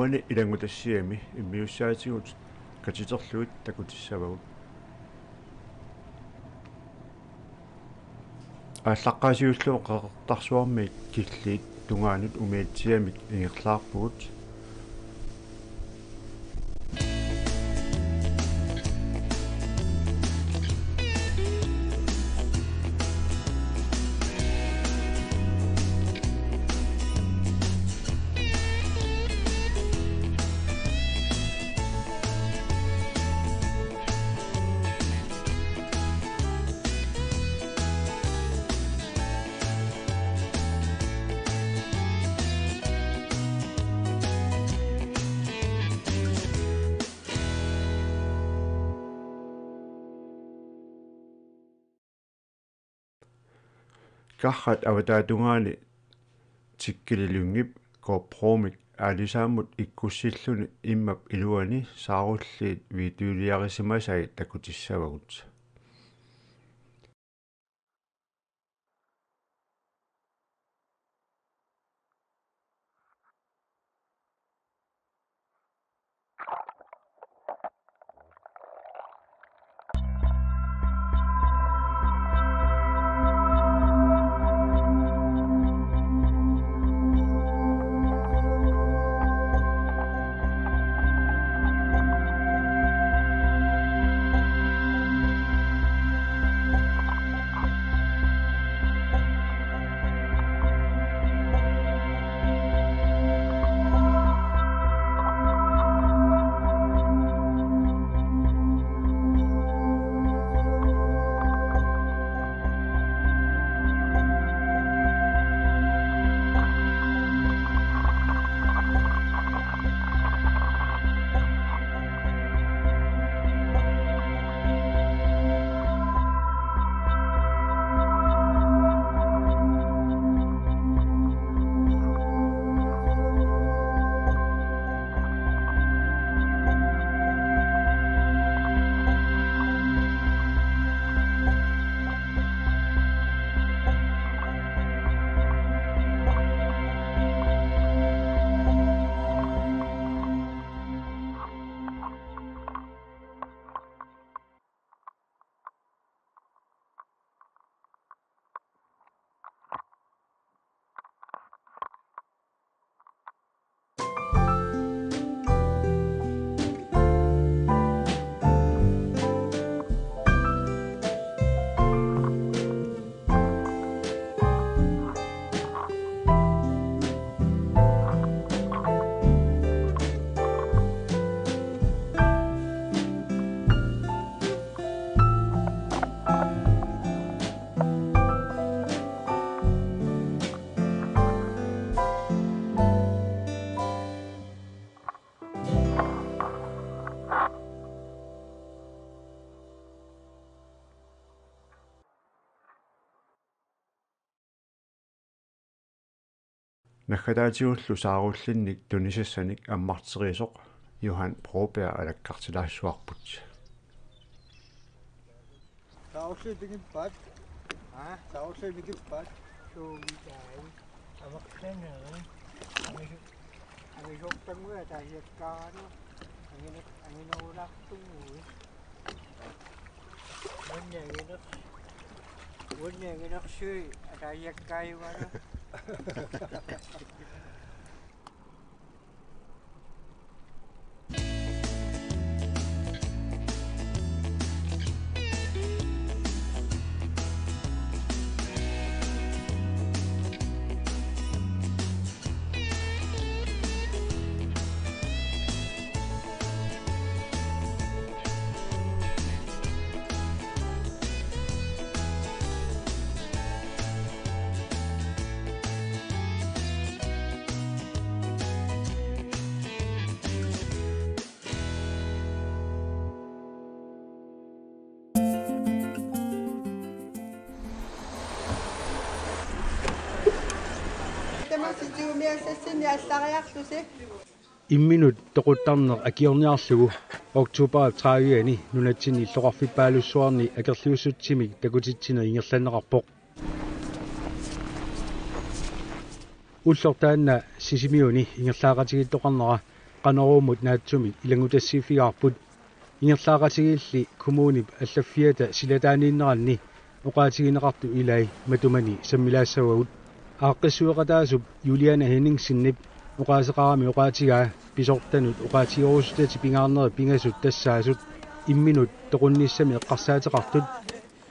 Tungani ilangutassiami immiussaatigut katiterluit takutissavagut. Ааллаққаасиуллуу қеқартарсуармик киллиит тунгаанут умиатсиамик ингерлаарпугут Karrat avatatungaani tikkililungip korpromik aalisaamut ikkussilluni immap iluani saarulliit viituuliarisimasai takutissavagut. Nakadaatiullu saarullinnik tunisassanik ammarterisoq Johan Broberg alakkartilaarssuarput. Saarullinnikippat. Saarullinnikippat. Suumitai. Avaqtaneri. Amisoqtanguya tahiakkaanu. Anginuulartungui. Wunnianginersui atahiakkaayugana. Imminut toquttarner akiorniarlugu oktober 30 nunatsin illoqarfippaalussuarni akerliussutsimik takutitsina ingerlanneqarpoq ullortaanna sisimiuni ingerlaaqatigittoqarnera qanorumut naatsumi ilangutassiifigaarput ingerlaaqatigilli kommunip allaffiata silataaniinneranni oqaatigineqartu ilai matumani sammilaassavagut aaqqissueqataasup Juliana Henningsinnip oqaaseqarami oqaatigaa pisortanut oqaatigorusutati pingaarneri pingasut tassaasut imminut toqunnissami eqqarsaateqartut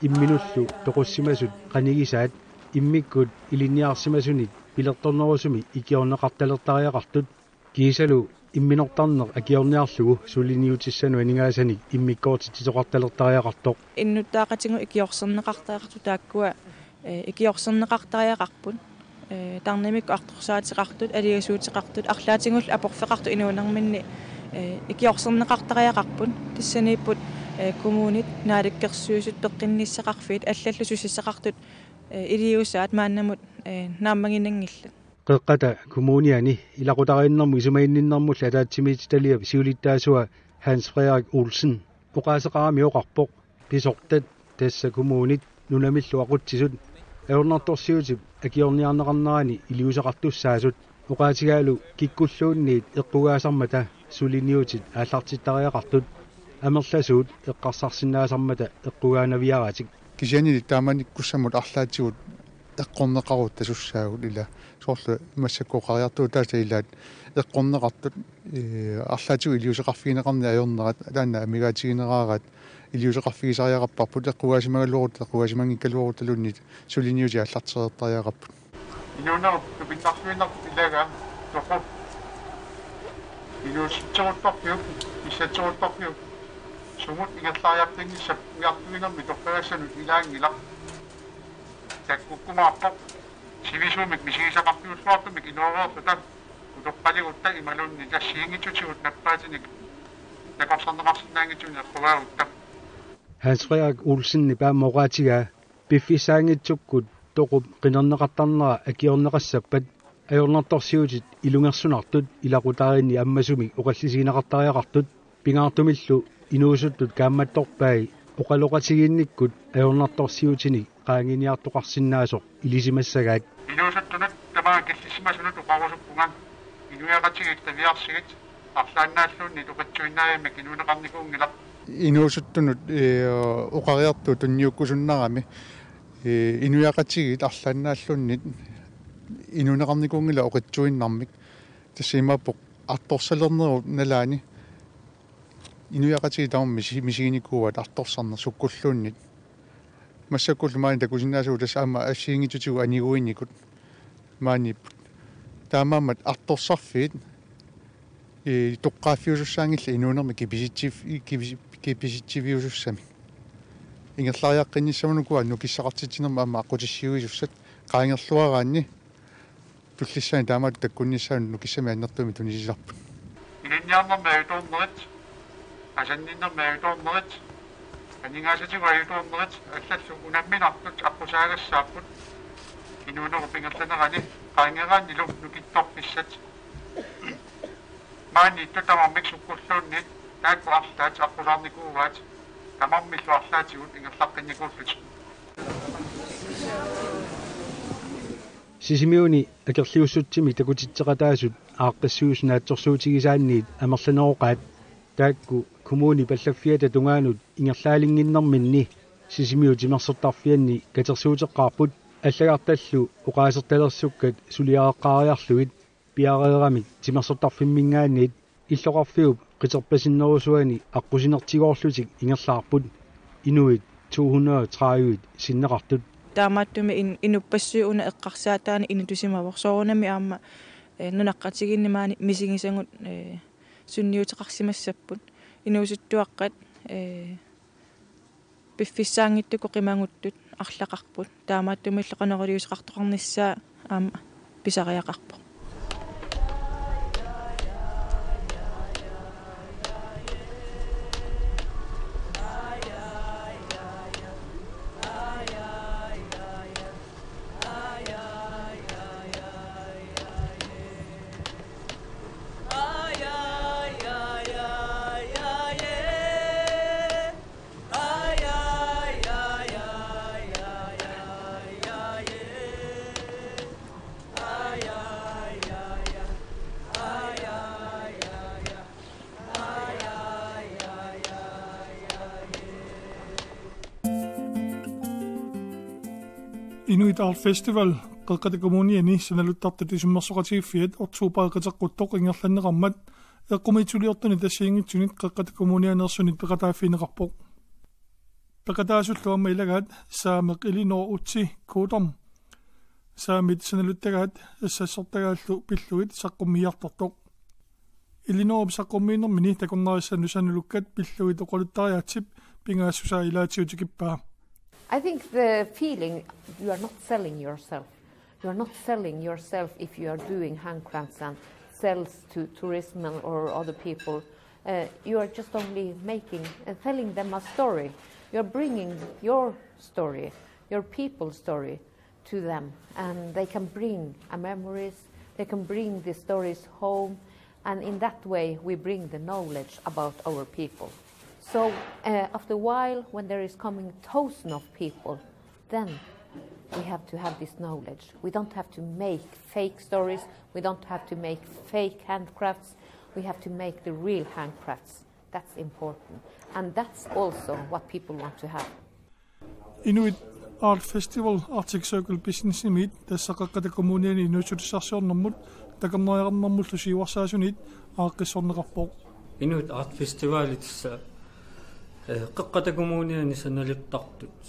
imminullu toqussimasut qanigisaat immikkut ilinniarsimasunit pilertornerusumi ikiorneqartalertariaqartut kiisalu imminortarneq akiorniarlugu suliniutissanu aningaasani immikkoortititoqartalertariaqartoq иннуттаақатингу икиорсернеқартаақарту тааккуа икиорсернеқартариақарпут тарнимикку арторсаатеқартут алигасуутеқартут арлаатингул апорфеқарту инуунарминни икиорсернеқартариақарпут тассанииппут коммунит нааликкерсуусут пеққинниссақарфиит аллаллу сусиссақартут илиусаат мааннамут нааммагинангилла qeqqata kommuniani ilaqutarinnermu isumainninnermulla ataatsimitsitaliap siulittaasua Hans Frederik Olsen oqaaseqarami oqarpoq pisortat tassa kommunit nunamillu aqutsisut aornartorsiutip akiorniarneqarnerani iliusaqartussaasut oqaatigaalu kikkulluunniit eqqugaasarmata suliniutit aallartittariaqartut amerlasuut eqqarsarsinnaasarmata eqqugaanaviaratik кисианили тааманиккуссамут арлаатигут эққорнеқарут тасуссаагут ила соорлу массаккоқариартуу тааса илаат эққорнеқартут арлаатигу илиусеқарфигинеқарни аёрнерат таана амигаатигинераарат илиусеқарфигисариақарпарпут эққугаасимагалуурут эққугаасимангиккалууруталуннит сулиниути аллартерертариақарпут инуунеру капитарфигинер илага тоқу илиуситсерутторпиу иссатсерутторпиу сумут игерлаариартингиссап уяртуинерми торпагассанут илаангила таккуккумаарпоқ сивисуумик мисигисақарпиуллуартумик инуараартута уторпалигутта ималунни тассиингитсутигут наппаатиник накорсарнеқарсинаангитсуни эққугаагутта Hans Frederik Olsen ni paammoqaatigaa piffisaangitsukкут toqup qinernеqartarnera akiorneqassappat ajornartorsiutit ilungersunartut ilaqutarinni ammasumi oqallisiginaqartariaqartut pingaartumillu inuusuttut kaammattorpai oqaloqatiginnikkut ajornartorsiutini qaanginiartoqarsinnaasoq ilisimassagaat инуусаттунат тамаа киллисимасунут уқарусуппунга инуяқатигит тавиарсигит арлааннааллуунни туқатсуиннааями кинунеқарникуунгила инуусуттунут уқариарту тунниуккусуннарами инуяқатигит арлааннааллууннит инунеқарникуунгила оқитсуиннармик тассимаапоқ арторсалернерут налаани инуяқатигит таама мисигиниккуат арторсарнер суккуллууннит массаккуллу маани такусиннаасуу тасса аама ассиингитутигу анигуинникут маани таамаамат арторсарфиит тоққааффиусуссаангилла инуунерми киписитсивиусуссами ингерлариаққинниссаманукуа нукиссақартитинерма аама аққутиссиуисуссат qaangерлуараанни туллиссаани таамаат таккунниссаан нукиссами аннертуми тунисисарпут илинниарнерми аюторнерит асанниннерми аюторнерит анигаасатигу аюторнерит аллаллу унамминартут аққусаагассааппут инуунеру пингерланерани qaangeraannилу нукитторписсат маани тутамармик суккуллууннит тааккуарлаат аққусаарникуугаат тамармиллу арлаатигут ингерлаққинникууллут сисимиуни акерлиуссутсими такутитсеқатаасут ааққиссууснаатсорсуутигисаанниит амерланероқаат таакку коммуни паллаффиата тунгаанут ингерлаалингиннэрминни сисимиу тимерсертарфианни катерсуутеққарпут аллагарталлу оqaасерталерсуккат сулиареққаариарлугит пиареерамик тимерсертарфиммингаанниит иллоқарфиуп қитерпасиннерусуани аққусинертигоорлутик ингерлаарпут инуит 230 синнеқартут таамааттуми инуппассууна эққарсаатаани инутусимавор соорунами аама нунаққатигиннимаани мисигисангут сунниутеқарсимассаппут инуусуттуаққат пиффиссаангиттуку қимангуттут арлақарпут таамааттуми иллеқанерулиусеқартоқарниссаа аама писариақарпо Inuit Art Festival qeqqatakumuni sanaluttartati summersoqatigifiat ortuupaaqateqquttoq ingerlanneqarmat eqqumitsuliortuni tassiingitsunit qeqqatakumunianersunit peqataaffineqarpoq peqataasulluamma ilagaat saameq ilinoo utsi kuutorm saamit sanaluttagaat assassortagaallu pillugit saqqummiartortoq ilinoo saqqummiinermini takornarissannu sanulukkat pillugit oqoluttariatsip pingaassusaa ilaatiutikippaa. I think the feeling you are not selling yourself. You are not selling yourself if you are doing handcrafts and sells to tourism or other people. You are just only making and telling them a story. You are bringing your story, your people's story to them, and they can bring memories. They can bring the stories home, and in that way we bring the knowledge about our people. So after a while, when there is coming thousands of people, then we have to have this knowledge. We don't have to make fake stories. We don't have to make fake handcrafts. We have to make the real handcrafts. That's important. And that's also what people want to have. Inuit Art Festival Arctic Circle Business Meet tässä qaqqatakummuniani inuusutisarsiornermut takamneriarnermullu siuarsaasunit aaqqissorneqarpoq. Inuit Art Festivalitissa qaqqatakummuniani sanalittartut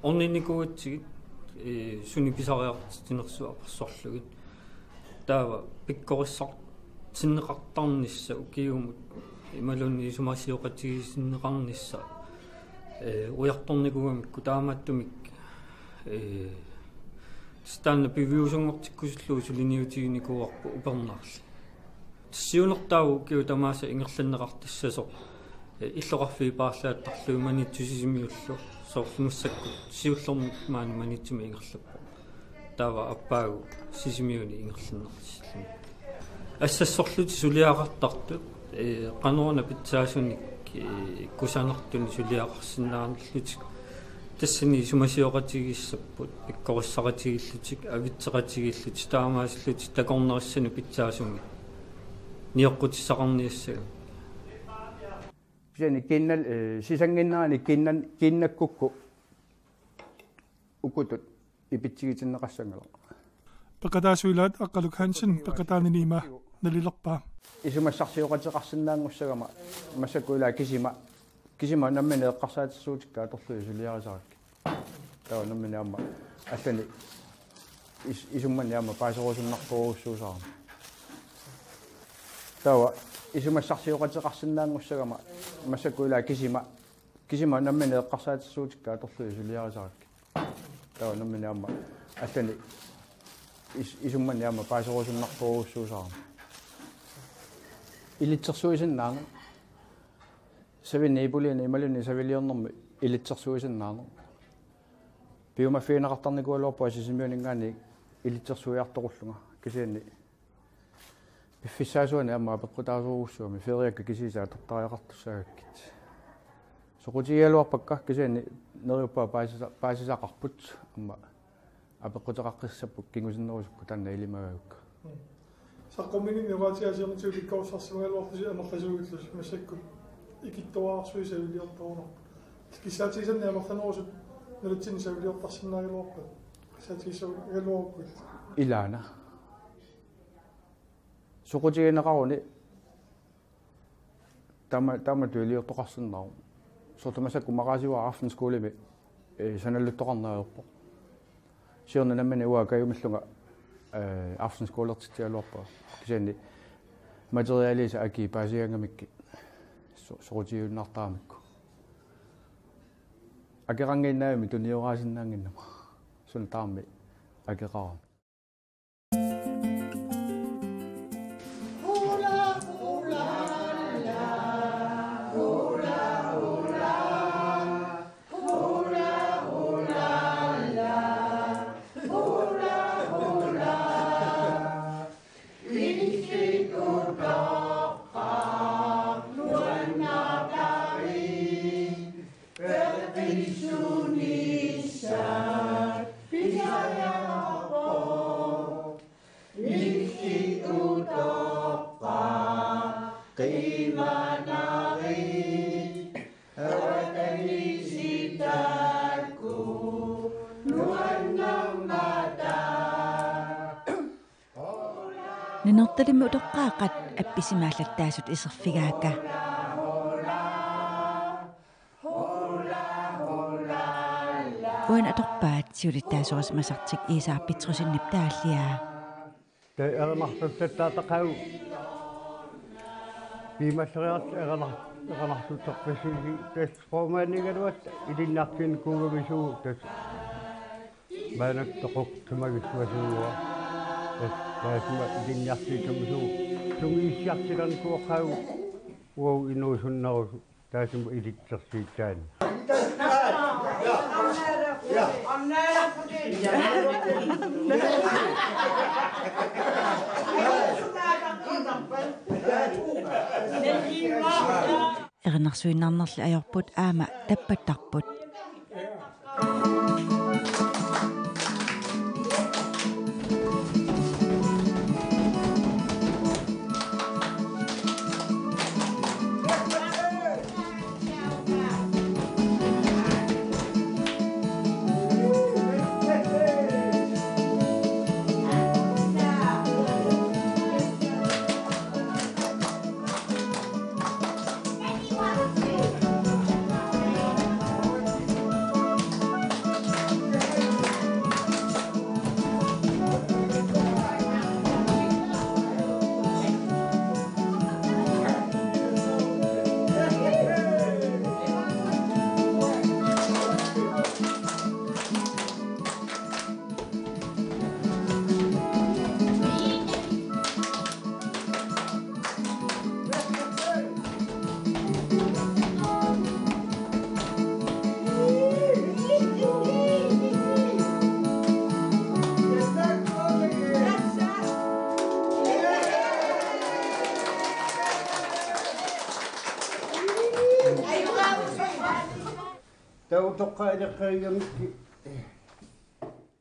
orninikuutsigit suni pisariartinersuaparsorlugit taava pikkorissar sinneqartarnissa ukiumut imalunni sumasiuqatigisinneqarnissa ujartornikugamikku taamaattumik станна пивиусунгортиккусуллуу сулиниутигиникуарпу упернаарли тассиунертааву киу тамааса ингерланнеқартиссасо иллоқарфи паарлааттарлуу манитсусисимиуллу соорлумассакку сиуллермут маани манитсуми ингерлаппу таава аппаагу сисимиуни ингерланнеқартиллу ассассорлути сулиақартарту қанорна питсаасуник кусанертуни сулиақарсинаарнерлутик тассани сумасиоқатигиссаппут пиккориссақатигиллутик авитсеқатигиллути таамааслути такорнериссану питсаасуми ниоққутиссақарниассага писани киннал сисангиннаани киннаккукку укутут ипитсигитиннеқассангала peqataasuilaat aqqaluk Hansen peqataaniniima nalilерпаа исумассарсиоқатеқарсинаангуссагама массакуилаа кисима наммини эққарсаатиссуутикка аторлуи сулиарисаракки таа наммини амма аллани исуммани амма паасерусуннарторуссуусаарма таа исумассарсиоқатеқарсинаангуссагама массакуилаа кисима наммини эққарсаатиссуутикка аторлуи сулиарисаракки таа наммини амма аллани исуммани амма паасерусуннарторуссуусаарма илитсерсуисиннаана савиннеипулиани ималуни савилиорнэрми илитсерсуисиннаана пиумаффиинеқартарникуалуарпуа сисимиунингаани илитсерсуиарторуллунга кисианни пиффиссаасуани амма пеққутаасууруссуами фериакка кисисаа тартариақартуссаагаккит соқутигалуарпакка кисианни нериуппаа паасисақарпут амма апеққутеқаққиссаппук кингусиннерусукку танна илимагагукка саққуммини неваатиасиэрнитсуу пиккорсарсимагалуартуси амерласуугиллус массакку икиттуаарсуи савилиорторунар кисаатисанни амерланерусут налутсини савилиортарсинаагалуарпат кисаатисагалуаруккул илаана соқутигинеқаруни тама туилиортоқарсиннару сортумасакку мараасиуа афтенскуулими саналлуттоқарнааерпо сиорна наммани уа каюмиллунга афтенскуулертитиалуарпа кисианни материалиса аки паасиангамикки соқутигиуннартаамикку акерангиннаами туниораасиннаангиннама сун таамми акеқарам Qimanawi, awatani sitarku. Ninortalimu utoqqaaqat appisimaallataasut iserfigaaka. Uan atorpaat siulittaasurismasartik iisaarpitrusinnip taalliaa. Tai ermartuttaataqau piimasseriart eranartuttorpissigi tas formaanigaluat ilinnaartin kuugumisuu tas baanattoqortumagissuasuua tas taasuma ilinnaartiitumisuu tungiissiartilan kuoqau uau inuusunnarusu taasuma ilitsersiittaani Ernersuinnarnerli ajorput aama tappattarput.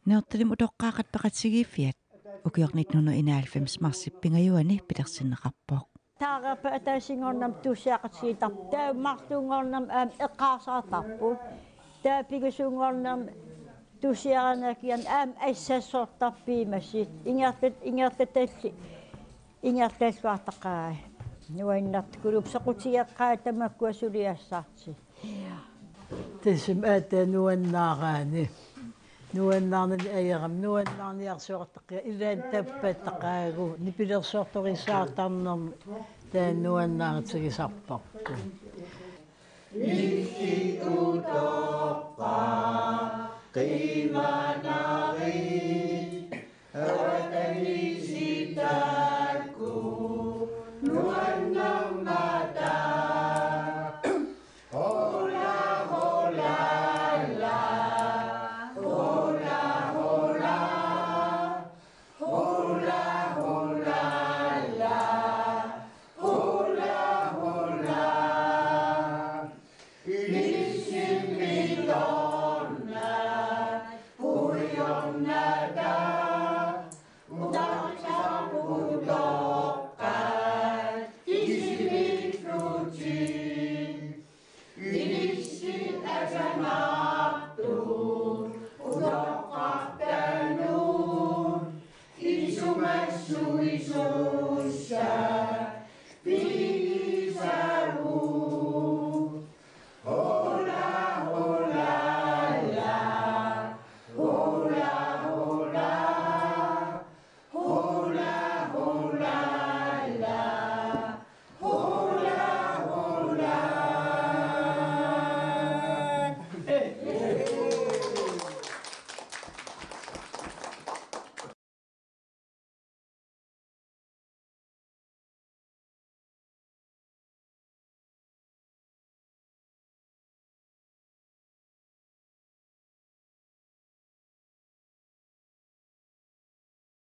Neortalim utoqqaaqat paqatsigiiffiat ukiornit 1991 marsippingajuani pilersinneqarpoq. Taaqerpa ataasingornam tussiaqatsigitar taa martuungornam eqqaasaatarpu taa pigusungornam tussiaranakian assassortarpiimassit ingertatalli ingertalluartaqaa nuinnartukulup saqutiaqqaa tamakkuasuliassarti Tisum ata nuannaaraani nuannaarnali ajaram nuannaarniarsuartaqia ilaan tappattaqaagu nipilersortorisaartarnerm taa nuannaartigisarparpu Illi utoqqa qiimanari awatanisitaku nuannarmata Frutti